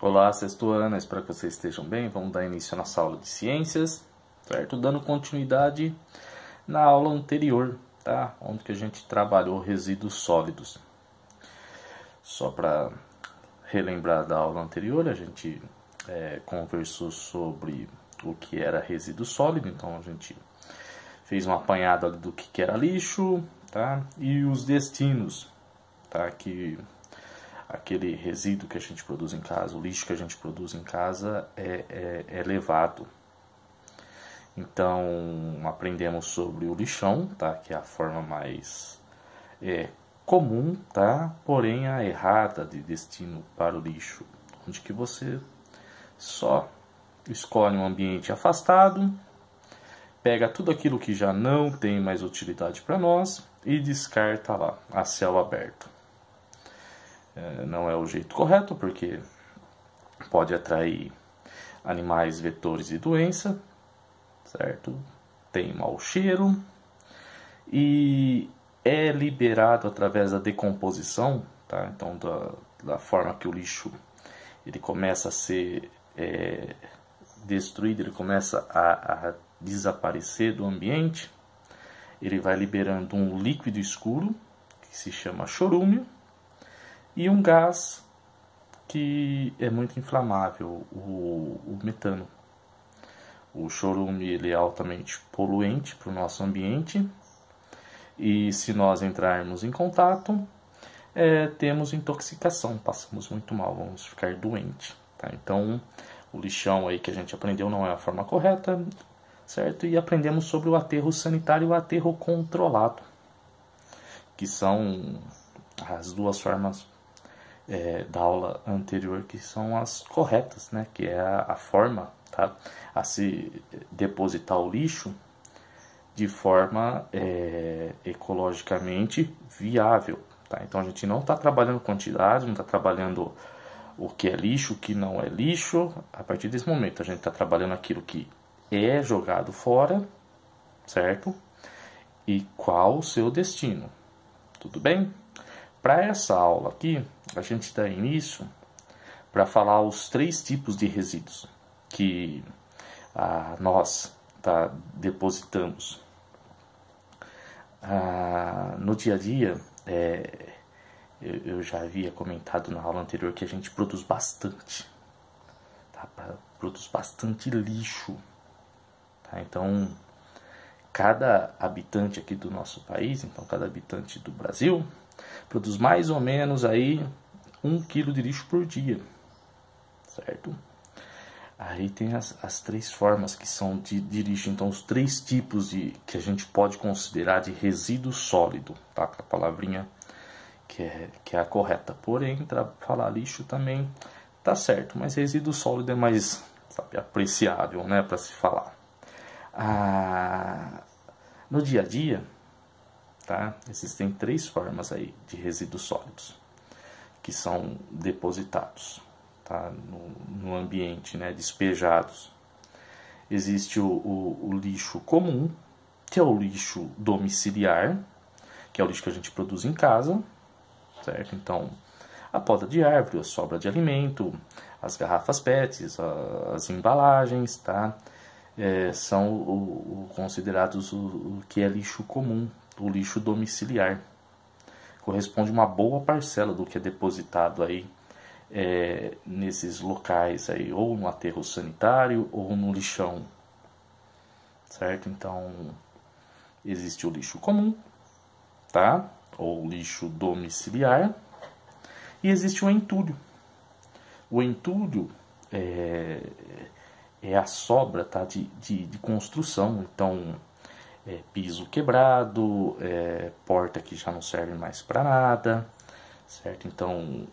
Olá, sexto ano, espero que vocês estejam bem. Vamos dar início à nossa aula de ciências, certo? Dando continuidade na aula anterior, tá? Onde que a gente trabalhou resíduos sólidos. Só para relembrar da aula anterior, a gente conversou sobre o que era resíduo sólido, então a gente fez um apanhado ali do que era lixo, tá? E os destinos, tá? Que aquele resíduo que a gente produz em casa, o lixo que a gente produz em casa é levado. Então, aprendemos sobre o lixão, tá? Que é a forma mais comum, tá? Porém, a errada de destino para o lixo, onde que você só escolhe um ambiente afastado, pega tudo aquilo que já não tem mais utilidade para nós e descarta lá, a céu aberto. Não é o jeito correto, porque pode atrair animais vetores de doença, certo? Tem mau cheiro e é liberado através da decomposição, tá? Então, da forma que o lixo ele começa a ser destruído, ele começa a desaparecer do ambiente, ele vai liberando um líquido escuro que se chama chorúmio e um gás que é muito inflamável, o metano. O chorúmio ele é altamente poluente para o nosso ambiente e se nós entrarmos em contato, temos intoxicação, passamos muito mal, vamos ficar doentes. Tá? Então, o lixão aí que a gente aprendeu não é a forma correta, certo? E aprendemos sobre o aterro sanitário e o aterro controlado, que são as duas formas da aula anterior que são as corretas, né? Que é a forma, tá? A se depositar o lixo de forma ecologicamente viável, tá? Então a gente não está trabalhando quantidade, não está trabalhando o que é lixo, o que não é lixo. A partir desse momento a gente está trabalhando aquilo que é jogado fora, certo? E qual o seu destino, tudo bem? Para essa aula aqui, a gente dá início para os 3 tipos de resíduos que nós depositamos. No dia a dia, eu já havia comentado na aula anterior que a gente produz bastante, tá? Produz bastante lixo. Tá? Então, cada habitante aqui do nosso país, então cada habitante do Brasil, produz mais ou menos aí 1 kg de lixo por dia, certo? Aí tem as 3 formas que são de lixo, então os 3 tipos que a gente pode considerar de resíduo sólido, tá? A palavrinha que é a correta, porém, para falar lixo também tá certo, mas resíduo sólido é mais, sabe, apreciável, né, para se falar. No dia a dia, tá? Existem 3 formas aí de resíduos sólidos que são depositados, tá? no ambiente, né? Despejados. Existe o lixo comum, que é o lixo domiciliar, que é o lixo que a gente produz em casa, certo? Então, a poda de árvore, a sobra de alimento, as garrafas PET, as embalagens, tá? São considerados o que é lixo comum, o lixo domiciliar. Corresponde a uma boa parcela do que é depositado aí nesses locais aí, ou no aterro sanitário ou no lixão, certo? Então, existe o lixo comum, tá? Ou lixo domiciliar, e existe o entulho. O entulho é a sobra, tá? de construção, então piso quebrado, porta que já não serve mais para nada, certo? Então,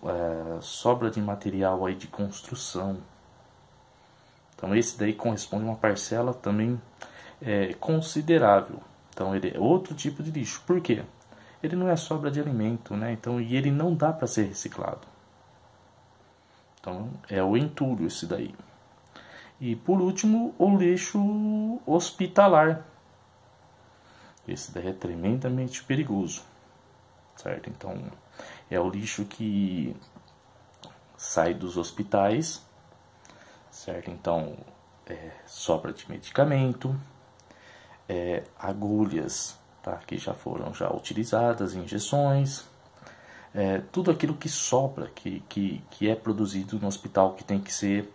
sobra de material aí de construção. Então, esse daí corresponde a uma parcela também considerável. Então, ele é outro tipo de lixo. Por quê? Ele não é sobra de alimento, né? Então, e ele não dá para ser reciclado. Então, é o entulho esse daí. E, por último, o lixo hospitalar. Esse daí é tremendamente perigoso, certo? Então, é o lixo que sai dos hospitais, certo? Então, sobra de medicamento, agulhas, tá? Que já foram utilizadas, injeções, tudo aquilo que sobra, que é produzido no hospital, que tem que ser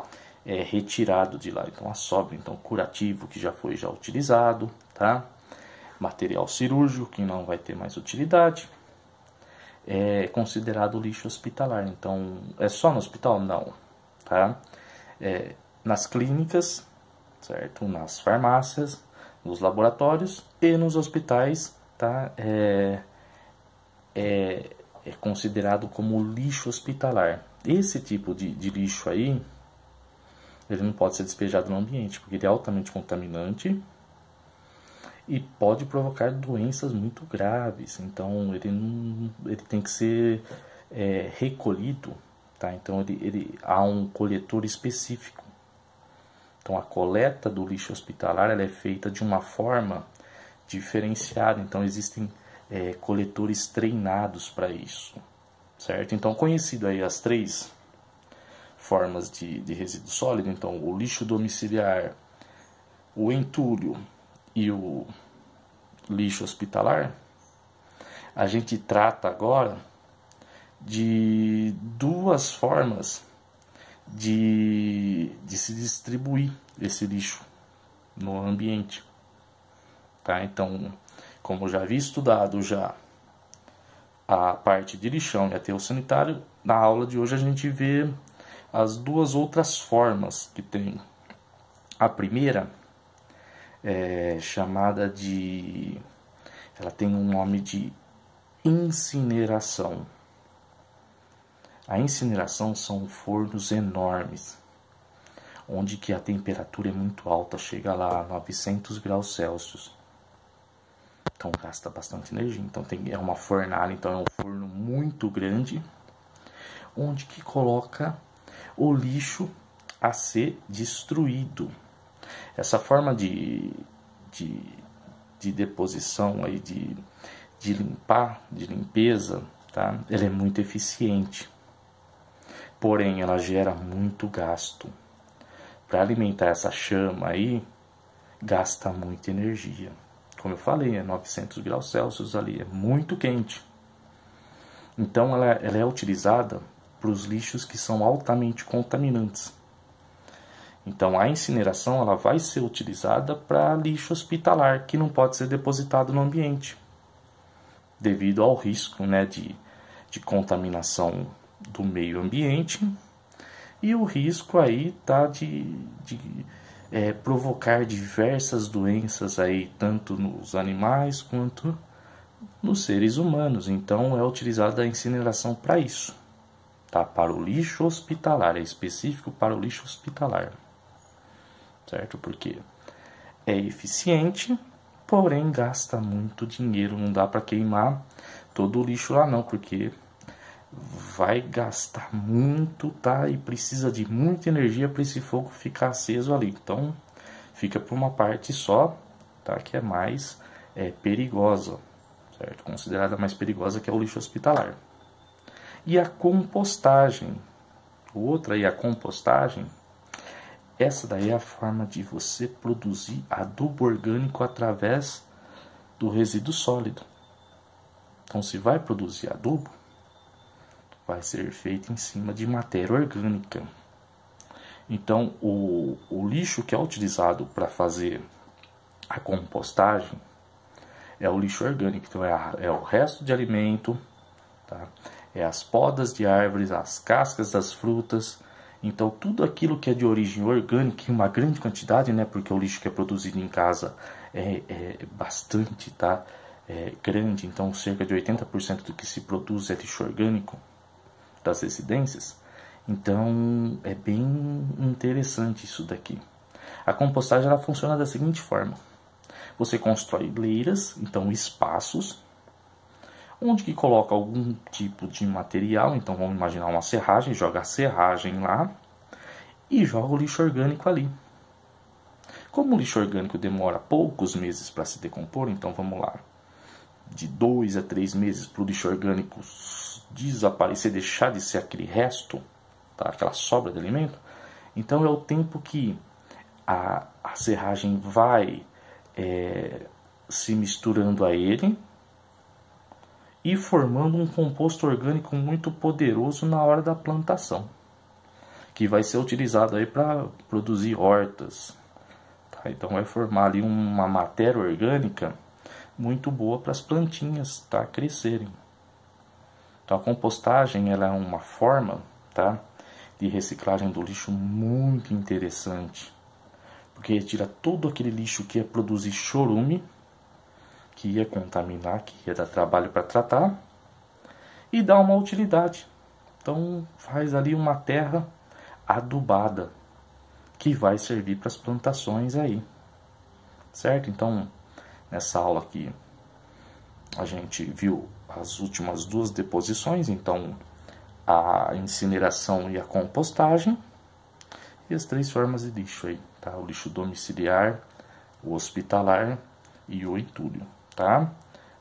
retirado de lá. Então, a sobra, então, curativo, que já foi utilizado, tá? Material cirúrgico, que não vai ter mais utilidade, é considerado lixo hospitalar. Então, é só no hospital? Não, tá? Nas clínicas, certo? Nas farmácias, nos laboratórios e nos hospitais, tá? É considerado como lixo hospitalar. Esse tipo de lixo aí, ele não pode ser despejado no ambiente, porque ele é altamente contaminante e pode provocar doenças muito graves. Então, ele tem que ser recolhido, tá? Então, há um coletor específico. Então, a coleta do lixo hospitalar ela é feita de uma forma diferenciada. Então, existem coletores treinados para isso, certo? Então, conhecido aí as 3 formas de resíduo sólido, então o lixo domiciliar, o entulho e o lixo hospitalar, a gente trata agora de 2 formas de se distribuir esse lixo no ambiente, tá? Então, como já havia estudado a parte de lixão e aterro sanitário, na aula de hoje a gente vê as 2 outras formas que tem. A primeira é chamada de... ela tem um nome de incineração. A incineração são fornos enormes, onde que a temperatura é muito alta, chega lá a 900 graus Celsius. Então gasta bastante energia. Então é uma fornalha, então é um forno muito grande, onde que coloca o lixo a ser destruído. Essa forma de deposição aí, de limpeza, tá? Ela é muito eficiente. Porém, ela gera muito gasto. Para alimentar essa chama aí, gasta muita energia. Como eu falei, é 900 graus Celsius ali, é muito quente. Então, ela é utilizada para os lixos que são altamente contaminantes. Então, a incineração ela vai ser utilizada para lixo hospitalar, que não pode ser depositado no ambiente, devido ao risco, né, de contaminação do meio ambiente e o risco aí tá de provocar diversas doenças aí, tanto nos animais quanto nos seres humanos. Então é utilizada a incineração para isso, tá? Para o lixo hospitalar, é específico para o lixo hospitalar, certo? Porque é eficiente, porém gasta muito dinheiro, não dá para queimar todo o lixo lá não, porque vai gastar muito, tá? E precisa de muita energia para esse fogo ficar aceso ali. Então, fica por uma parte só, tá? Que é mais perigosa, certo? Considerada mais perigosa, que é o lixo hospitalar. E a compostagem. Outra aí, a compostagem. Essa daí é a forma de você produzir adubo orgânico através do resíduo sólido. Então, se vai produzir adubo, vai ser feito em cima de matéria orgânica. Então, o lixo que é utilizado para fazer a compostagem é o lixo orgânico. Então, é o resto de alimento, tá? É as podas de árvores, as cascas das frutas. Então, tudo aquilo que é de origem orgânica, em uma grande quantidade, né? Porque o lixo que é produzido em casa é bastante, tá? É grande. Então, cerca de 80% do que se produz é lixo orgânico das residências. Então é bem interessante isso daqui. A compostagem ela funciona da seguinte forma: você constrói leiras, então espaços, onde que coloca algum tipo de material. Então vamos imaginar uma serragem, joga a serragem lá e joga o lixo orgânico ali. Como o lixo orgânico demora poucos meses para se decompor, então vamos lá, de 2 a 3 meses para o lixo orgânico desaparecer, deixar de ser aquele resto, tá? Aquela sobra de alimento. Então é o tempo que a serragem vai se misturando a ele e formando um composto orgânico muito poderoso na hora da plantação, que vai ser utilizado aí para produzir hortas, tá? Então vai formar ali uma matéria orgânica muito boa para as plantinhas, tá, crescerem. Então a compostagem ela é uma forma, tá, de reciclagem do lixo muito interessante, porque tira todo aquele lixo que ia produzir chorume, que ia contaminar, que ia dar trabalho para tratar, e dá uma utilidade. Então faz ali uma terra adubada, que vai servir para as plantações aí, certo? Então nessa aula aqui a gente viu as últimas duas deposições, então a incineração e a compostagem, e as três formas de lixo aí, tá? O lixo domiciliar, o hospitalar e o entulho, tá?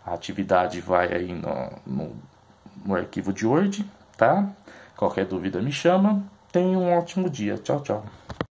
A atividade vai aí no arquivo de Word, tá? Qualquer dúvida me chama. Tenha um ótimo dia. Tchau, tchau.